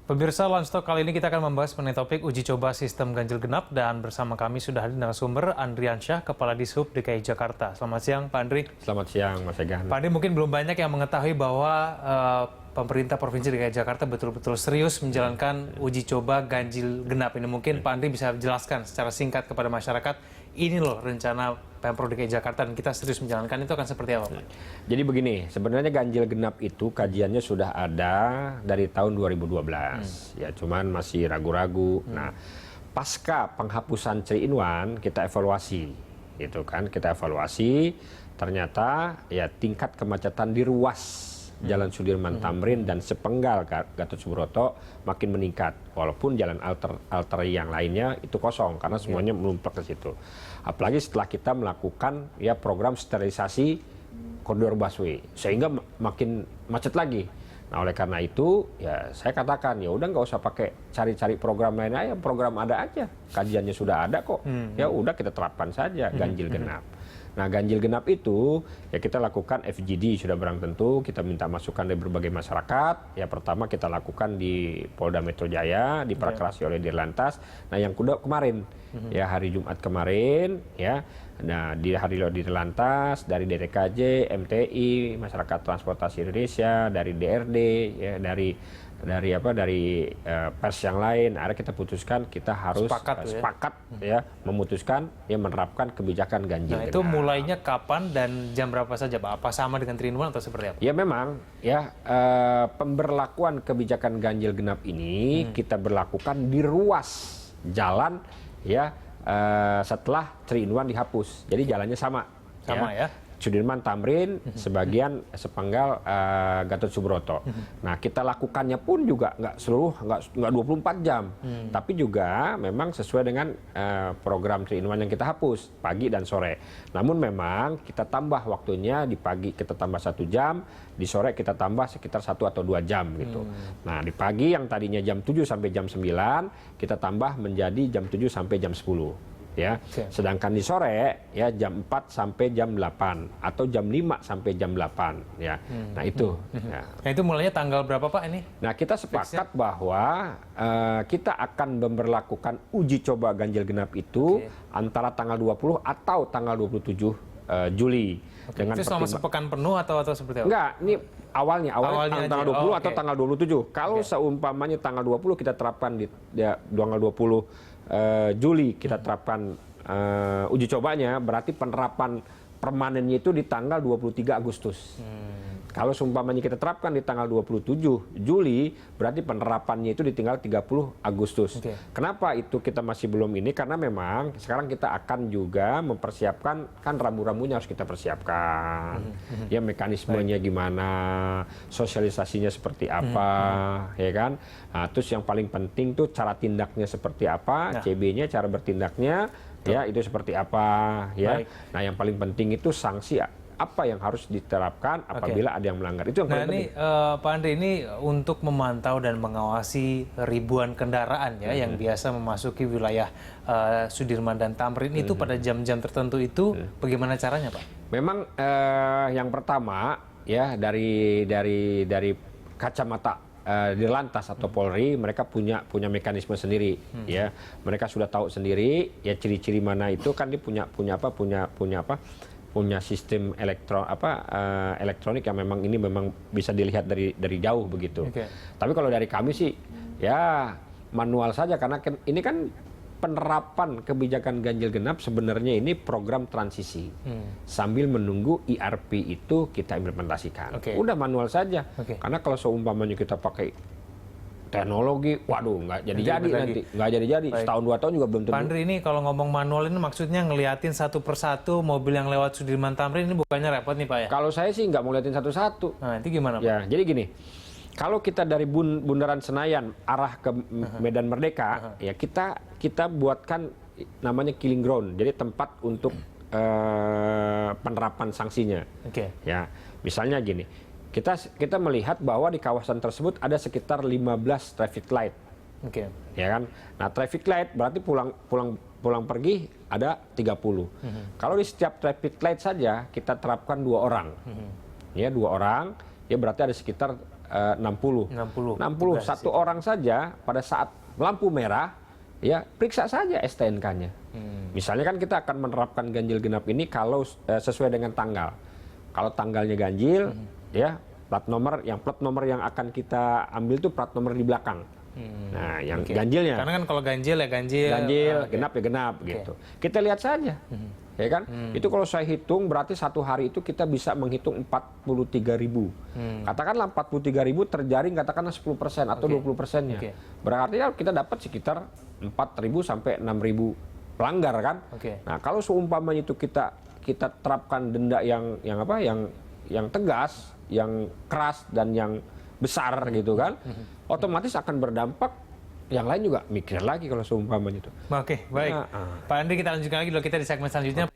Pemirsa Landstalk kali ini kita akan membahas mengenai topik uji coba sistem ganjil genap dan bersama kami sudah hadir narasumber Andriansyah, Kepala Dishub DKI Jakarta. Selamat siang Pak Andri. Selamat siang Mas Egan. Pak Andri, mungkin belum banyak yang mengetahui bahwa pemerintah Provinsi DKI Jakarta betul-betul serius menjalankan uji coba ganjil genap ini. Mungkin Pak Andri bisa jelaskan secara singkat kepada masyarakat, ini loh rencana Pemprov DKI Jakarta dan kita serius menjalankan, itu akan seperti apa Pak? Jadi begini, sebenarnya ganjil genap itu kajiannya sudah ada dari tahun 2012. Ya cuman masih ragu-ragu. Nah, pasca penghapusan 3-in-1 kita evaluasi. Gitu kan, kita evaluasi ternyata ya tingkat kemacetan di ruas Jalan Sudirman Tamrin dan sepenggal Gatot Subroto makin meningkat, walaupun jalan alter yang lainnya itu kosong karena semuanya melumplak ke situ. Apalagi setelah kita melakukan ya program sterilisasi koridor busway sehingga makin macet lagi. Nah, oleh karena itu ya saya katakan ya udah nggak usah pakai cari-cari program lain aja, program ada aja, kajiannya sudah ada kok. Ya udah kita terapkan saja ganjil genap. Nah, ganjil genap itu ya kita lakukan FGD sudah barang tentu, kita minta masukan dari berbagai masyarakat. Ya pertama kita lakukan di Polda Metro Jaya, diprakerasi oleh Dirlantas. Nah, yang kedua kemarin ya hari Jumat kemarin ya. Nah, di hari Dirlantas, dari DTKJ, MTI, Masyarakat Transportasi Indonesia, dari DRD ya, dari pers yang lain, akhirnya kita putuskan kita harus sepakat ya memutuskan ya menerapkan kebijakan ganjil genap. Itu mulainya kapan dan jam berapa saja Pak? Apa sama dengan 3-in-1 atau seperti apa? Ya memang ya pemberlakuan kebijakan ganjil genap ini kita berlakukan di ruas jalan ya setelah 3-in-1 dihapus. Jadi jalannya sama ya. Sudirman Tamrin, sebagian sepenggal Gatot Subroto. Nah, kita lakukannya pun juga nggak 24 jam, tapi juga memang sesuai dengan program 3-in-1 yang kita hapus pagi dan sore. Namun memang kita tambah waktunya, di pagi kita tambah 1 jam, di sore kita tambah sekitar 1 atau 2 jam gitu. Nah, di pagi yang tadinya jam 7 sampai jam 9 kita tambah menjadi jam 7 sampai jam 10. Ya, sedangkan di sore ya jam 4 sampai jam 8 atau jam 5 sampai jam 8 ya. Nah, itu. Ya. Nah, itu mulainya tanggal berapa Pak ini? Nah, kita sepakat bahwa kita akan memberlakukan uji coba ganjil genap itu antara tanggal 20 atau tanggal 27 Juli. Dengan itu selama sepekan penuh atau seperti apa? Enggak, ini awalnya tanggal 20 atau tanggal 27. Kalau seumpamanya tanggal 20 kita terapkan di tanggal 20 Juli kita terapkan uji cobanya, berarti penerapan permanennya itu di tanggal 23 Agustus. Kalau seumpamanya kita terapkan di tanggal 27 Juli, berarti penerapannya itu di tanggal 30 Agustus. Kenapa itu kita masih belum ini? Karena memang sekarang kita akan juga mempersiapkan, kan rambu-rambunya harus kita persiapkan. Ya mekanismenya gimana, sosialisasinya seperti apa, ya kan? Nah, terus yang paling penting tuh cara tindaknya seperti apa, CB-nya, cara bertindaknya, ya itu seperti apa, ya. Nah, yang paling penting itu sanksi apa yang harus diterapkan apabila ada yang melanggar. Itu yang paling penting. Pak Andri, ini untuk memantau dan mengawasi ribuan kendaraan ya yang biasa memasuki wilayah Sudirman dan Tamrin itu pada jam-jam tertentu itu bagaimana caranya Pak? Memang yang pertama ya dari kacamata Dirlantas atau Polri, mereka punya mekanisme sendiri ya. Mereka sudah tahu sendiri ya ciri-ciri mana itu, kan dia punya sistem elektronik yang memang ini memang bisa dilihat dari jauh begitu. Tapi kalau dari kami sih ya manual saja, karena ini kan penerapan kebijakan ganjil genap sebenarnya ini program transisi sambil menunggu IRP itu kita implementasikan. Udah manual saja. Karena kalau seumpamanya kita pakai teknologi, waduh nggak jadi-jadi nanti. Nggak jadi-jadi. Setahun 2 tahun juga belum tentu. Pak Andri, ini kalau ngomong manual ini maksudnya ngeliatin satu persatu mobil yang lewat Sudirman Tamrin, ini bukannya repot nih Pak ya? Kalau saya sih nggak mau liatin satu-satu. Nah, itu gimana Pak? Ya, jadi gini. Kalau kita dari Bundaran Senayan arah ke Medan Merdeka, ya kita buatkan namanya killing ground. Jadi tempat untuk penerapan sanksinya. Ya, misalnya gini. Kita melihat bahwa di kawasan tersebut ada sekitar 15 traffic light. Ya kan? Nah, traffic light berarti pulang pergi ada 30. Kalau di setiap traffic light saja kita terapkan 2 orang. Ya, 2 orang, ya berarti ada sekitar 60. 60. Satu orang saja pada saat lampu merah, ya periksa saja STNK-nya. Misalnya kan kita akan menerapkan ganjil genap ini kalau sesuai dengan tanggal. Kalau tanggalnya ganjil, ya plat nomor yang akan kita ambil itu plat nomor di belakang. Nah, yang ganjilnya. Karena kan kalau ganjil ya ganjil. Genap ya genap gitu. Kita lihat saja. Ya kan? Itu kalau saya hitung berarti satu hari itu kita bisa menghitung 43.000. Katakanlah 43.000 terjaring katakanlah 10% atau 20%-nya. Berarti ya kita dapat sekitar 4.000 sampai 6.000 pelanggar kan. Nah, kalau seumpamanya itu kita terapkan denda yang tegas, yang keras dan yang besar gitu kan, otomatis akan berdampak. Yang lain juga mikir lagi kalau seumpamanya itu. Oke, baik. Pak Andri, kita lanjutkan lagi dulu kita di segmen selanjutnya.